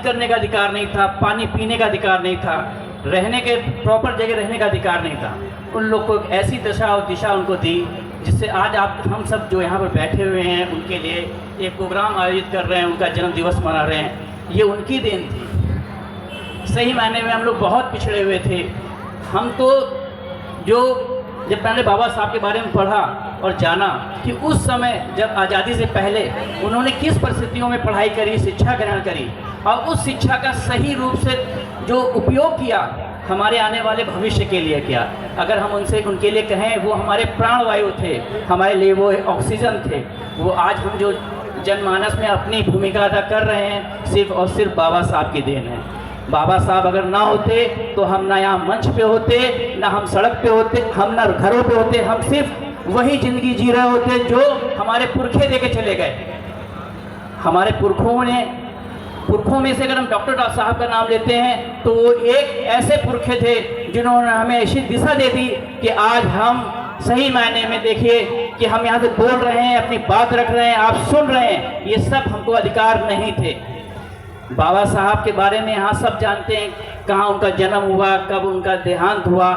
करने का अधिकार नहीं था, पानी पीने का अधिकार नहीं था, रहने के प्रॉपर जगह रहने का अधिकार नहीं था। उन लोग को एक ऐसी दशा और दिशा उनको दी जिससे आज आप हम सब जो यहाँ पर बैठे हुए हैं उनके लिए एक प्रोग्राम आयोजित कर रहे हैं, उनका जन्म दिवस मना रहे हैं। ये उनकी देन थी। सही मायने में हम लोग बहुत पिछड़े हुए थे। हम तो जब मैंने बाबा साहब के बारे में पढ़ा और जाना कि उस समय जब आज़ादी से पहले उन्होंने किस परिस्थितियों में पढ़ाई करी, शिक्षा ग्रहण करी और उस शिक्षा का सही रूप से जो उपयोग किया हमारे आने वाले भविष्य के लिए किया। अगर हम उनके लिए कहें, वो हमारे प्राणवायु थे, हमारे लिए वो ऑक्सीजन थे। वो आज हम जो जनमानस में अपनी भूमिका अदा कर रहे हैं सिर्फ और सिर्फ बाबा साहब की देन है। बाबा साहब अगर ना होते तो हम ना यहाँ मंच पे होते, ना हम सड़क पे होते, हम ना घरों पे होते, हम सिर्फ वही ज़िंदगी जी रहे होते जो हमारे पुरखे दे के चले गए। हमारे पुरखों में से अगर हम डॉक्टर साहब का नाम लेते हैं तो वो एक ऐसे पुरखे थे जिन्होंने हमें ऐसी दिशा दे दी कि आज हम सही मायने में देखिए कि हम यहाँ से बोल रहे हैं, अपनी बात रख रहे हैं, आप सुन रहे हैं। ये सब हमको अधिकार नहीं थे। बाबा साहब के बारे में यहाँ सब जानते हैं, कहाँ उनका जन्म हुआ, कब उनका देहांत हुआ।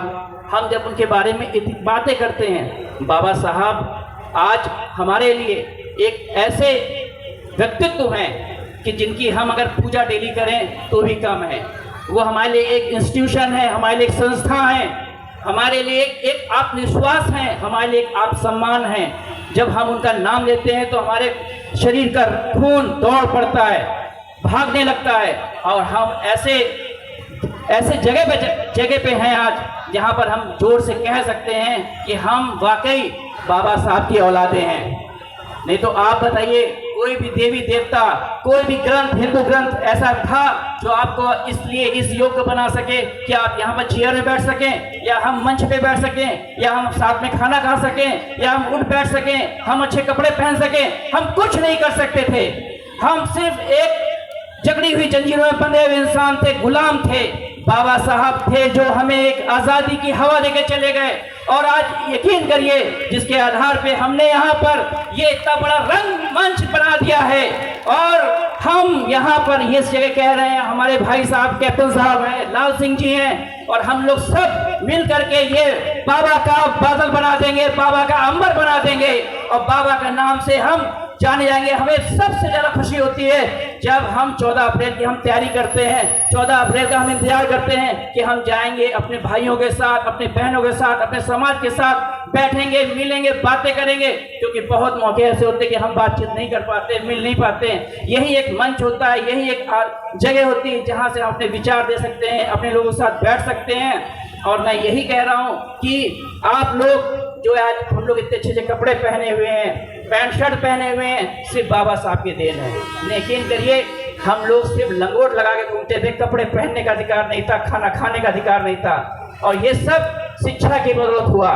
हम जब उनके बारे में इतनी बातें करते हैं, बाबा साहब आज हमारे लिए एक ऐसे व्यक्तित्व हैं कि जिनकी हम अगर पूजा डेली करें तो भी कम है। वो हमारे लिए एक इंस्टीट्यूशन है, हमारे लिए एक संस्था है, हमारे लिए एक आत्मविश्वास है, हमारे लिए एक आत्मसम्मान है। जब हम उनका नाम लेते हैं तो हमारे शरीर का खून दौड़ पड़ता है, भागने लगता है और हम ऐसे जगह पे हैं आज जहाँ पर हम जोर से कह सकते हैं कि हम वाकई बाबा साहब की औलादे हैं। नहीं तो आप बताइए, कोई भी देवी देवता, कोई भी ग्रंथ, हिंदू ग्रंथ ऐसा था जो आपको इसलिए इस योग्य बना सके कि आप यहाँ पर चेयर में बैठ सकें, या हम मंच पे बैठ सकें, या हम साथ में खाना खा सकें, या हम उठ बैठ सकें, हम अच्छे कपड़े पहन सकें? हम कुछ नहीं कर सकते थे। हम सिर्फ एक जकड़ी हुई जंजीरों में बंधे हुए इंसान थे, गुलाम थे। बाबा साहब थे जो हमें एक आज़ादी की हवा देके चले गए। और आज यकीन करिए, जिसके आधार पे हमने यहाँ पर ये इतना बड़ा रंग मंच बना दिया है और हम यहाँ पर ये जगह कह रहे हैं, हमारे भाई साहब कैप्टन साहब हैं, लाल सिंह जी हैं, और हम लोग सब मिल करके ये बाबा का बादल बना देंगे, बाबा का अंबर बना देंगे और बाबा का नाम से हम जाने जाएंगे। हमें सबसे ज़्यादा खुशी होती है जब हम 14 अप्रैल की हम तैयारी करते हैं, 14 अप्रैल का हम इंतजार करते हैं कि हम जाएंगे अपने भाइयों के साथ, अपने बहनों के साथ, अपने समाज के साथ बैठेंगे, मिलेंगे, बातें करेंगे। क्योंकि बहुत मौके ऐसे होते हैं कि हम बातचीत नहीं कर पाते, मिल नहीं पाते हैं। यही एक मंच होता है, यही एक जगह होती है जहाँ से हम अपने विचार दे सकते हैं, अपने लोगों के साथ बैठ सकते हैं। और मैं यही कह रहा हूँ कि आप लोग जो आज हम लोग इतने अच्छे कपड़े पहने हुए हैं, पैंट शर्ट पहने हुए हैं, सिर्फ बाबा साहब की देन है। यकीन करिए, हम लोग सिर्फ लंगोट लगा के घूमते थे, कपड़े पहनने का अधिकार नहीं था, खाना खाने का अधिकार नहीं था। और ये सब शिक्षा की बदौलत हुआ।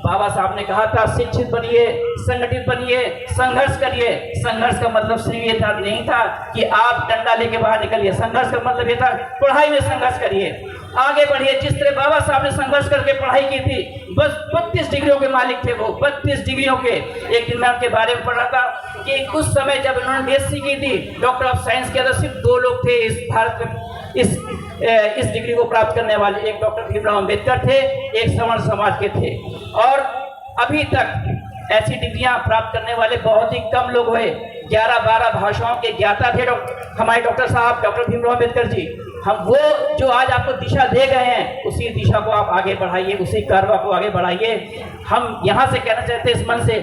बाबा साहब ने कहा था, शिक्षित बनिए, संगठित बनिए, संघर्ष करिए। संघर्ष का मतलब सिर्फ ये था नहीं था कि आप डंडा लेके बाहर निकलिए। संघर्ष का मतलब ये था, पढ़ाई में संघर्ष करिए, आगे बढ़िए। जिस तरह बाबा साहब ने संघर्ष करके पढ़ाई की थी, बस 32 डिग्रियों के मालिक थे वो, 32 डिग्रियों के। एक दिन मैं उनके बारे में पढ़ रहा था कि उस समय जब उन्होंने बीएससी की थी, डॉक्टर ऑफ साइंस के अंदर सिर्फ 2 लोग थे इस भारत में इस डिग्री को प्राप्त करने वाले। एक डॉक्टर भीमराव अम्बेडकर थे, एक सवर्ण समाज के थे। और अभी तक ऐसी डिग्रियां प्राप्त करने वाले बहुत ही कम लोग हुए। 11-12 भाषाओं के ज्ञाता थे हमारे डॉक्टर साहब, डॉक्टर भीमराव अम्बेडकर जी। हम वो जो आज आपको दिशा दे गए हैं, उसी दिशा को आप आगे बढ़ाइए, उसी कारवा को आगे बढ़ाइए। हम यहाँ से कहना चाहते हैं इस मन से,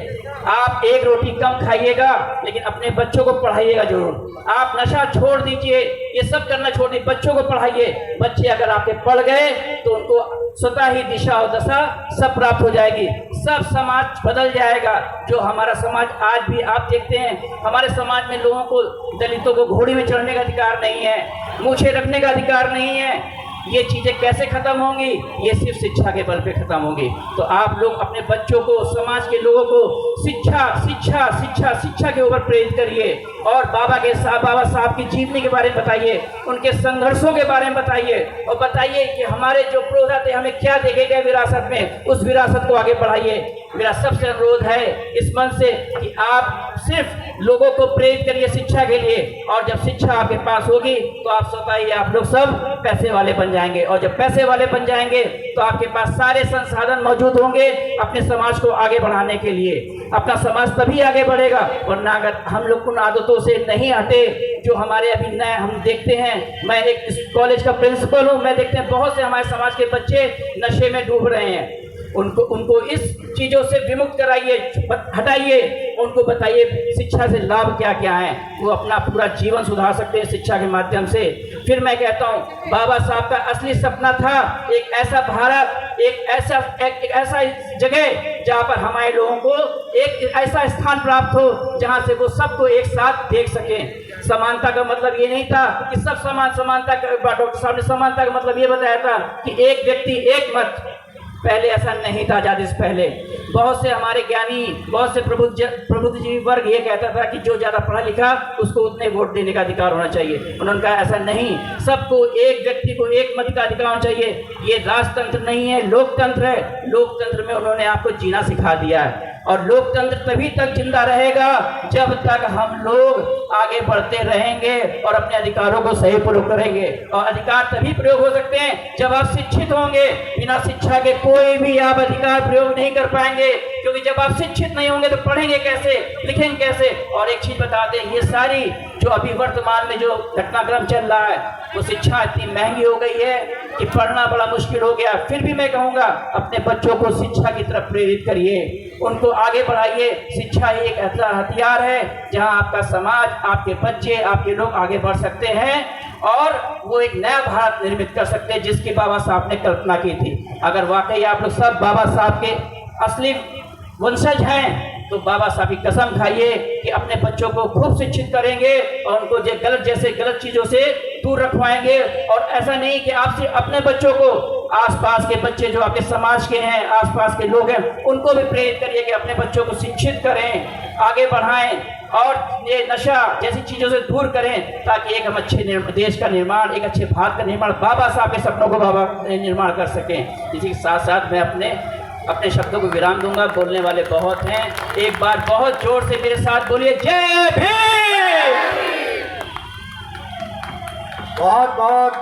आप 1 रोटी कम खाइएगा, लेकिन अपने बच्चों को पढ़ाइएगा जरूर। आप नशा छोड़ दीजिए, ये सब करना छोड़ दीजिए, बच्चों को पढ़ाइए। बच्चे अगर आपके पढ़ गए तो उनको स्वतः ही दिशा और दशा सब प्राप्त हो जाएगी, सब समाज बदल जाएगा। जो हमारा समाज आज भी आप देखते हैं, हमारे समाज में लोगों को, दलितों को घोड़ी में चढ़ने का अधिकार नहीं है, मूछें रखने का अधिकार नहीं है। ये चीज़ें कैसे ख़त्म होंगी? ये सिर्फ शिक्षा के बल पे ख़त्म होंगी। तो आप लोग अपने बच्चों को, समाज के लोगों को शिक्षा शिक्षा शिक्षा शिक्षा के ऊपर प्रेरित करिए और बाबा साहब की जीवनी के बारे में बताइए, उनके संघर्षों के बारे में बताइए और बताइए कि हमारे जो पुरोधा थे हमें क्या देखे गए विरासत में, उस विरासत को आगे बढ़ाइए। मेरा सबसे अनुरोध है इस मन से कि आप सिर्फ लोगों को प्रेरित करिए शिक्षा के लिए, और जब शिक्षा आपके पास होगी तो आप स्वतः ही आप लोग सब पैसे वाले बन जाएंगे, और जब पैसे वाले बन जाएंगे तो आपके पास सारे संसाधन मौजूद होंगे अपने समाज को आगे बढ़ाने के लिए। अपना समाज तभी आगे बढ़ेगा, वरना अगर हम लोग उन आदतों से नहीं हटे जो हमारे अभी नए हम देखते हैं। मैं एक कॉलेज का प्रिंसिपल हूँ, मैं देखते हैं बहुत से हमारे समाज के बच्चे नशे में डूब रहे हैं। उनको इस चीज़ों से विमुक्त कराइए, हटाइए, उनको बताइए शिक्षा से लाभ क्या क्या है, वो अपना पूरा जीवन सुधार सकते हैं शिक्षा के माध्यम से। फिर मैं कहता हूँ बाबा साहब का असली सपना था एक ऐसा भारत, एक ऐसा जगह जहाँ पर हमारे लोगों को एक ऐसा स्थान प्राप्त हो जहाँ से वो सबको एक साथ देख सकें। समानता का मतलब ये नहीं था कि सब समानता का, डॉक्टर साहब ने समानता का मतलब ये बताया था कि एक व्यक्ति एक मत। पहले ऐसा नहीं था। आज़ादी से पहले बहुत से हमारे ज्ञानी, बहुत से प्रबुद्धजीवी वर्ग ये कहता था कि जो ज़्यादा पढ़ा लिखा उसको उतने वोट देने का अधिकार होना चाहिए। उन्होंने कहा ऐसा नहीं, सबको एक व्यक्ति को एक मत का अधिकार होना चाहिए। ये राजतंत्र नहीं है, लोकतंत्र है। लोकतंत्र में उन्होंने आपको जीना सिखा दिया है, और लोकतंत्र तभी तक जिंदा रहेगा जब तक हम लोग आगे बढ़ते रहेंगे और अपने अधिकारों को सही प्रयोग करेंगे। और अधिकार तभी प्रयोग हो सकते हैं जब आप शिक्षित होंगे। बिना शिक्षा के कोई भी आप अधिकार प्रयोग नहीं कर पाएंगे, क्योंकि जब आप शिक्षित नहीं होंगे तो पढ़ेंगे कैसे, लिखेंगे कैसे। और एक चीज बता दें, ये सारी जो अभी वर्तमान में जो घटनाक्रम चल रहा है, वो शिक्षा इतनी महंगी हो गई है कि पढ़ना बड़ा मुश्किल हो गया। फिर भी मैं कहूँगा अपने बच्चों को शिक्षा की तरफ प्रेरित करिए, उनको आगे बढ़ाइए। शिक्षा एक ऐसा हथियार है जहाँ आपका समाज, आपके बच्चे, आपके लोग आगे बढ़ सकते हैं और वो एक नया भारत निर्मित कर सकते हैं जिसकी बाबा साहब ने कल्पना की थी। अगर वाकई आप लोग सब बाबा साहब के असली वंशज हैं तो बाबा साहब की कसम खाइए कि अपने बच्चों को खूब शिक्षित करेंगे और उनको गलत चीज़ों से दूर रखवाएंगे। और ऐसा नहीं कि आप सिर्फ अपने बच्चों को, आसपास के बच्चे जो आपके समाज के हैं, आसपास के लोग हैं, उनको भी प्रेरित करिए कि अपने बच्चों को शिक्षित करें, आगे बढ़ाएं और ये नशा जैसी चीज़ों से दूर करें, ताकि एक हम अच्छे देश का निर्माण, एक अच्छे भारत का निर्माण, बाबा साहब के सपनों को बाबा निर्माण कर सकें। इसी के साथ साथ मैं अपने शब्दों को विराम दूंगा। बोलने वाले बहुत हैं, एक बार बहुत जोर से मेरे साथ बोलिए जय भीम। बहुत बहुत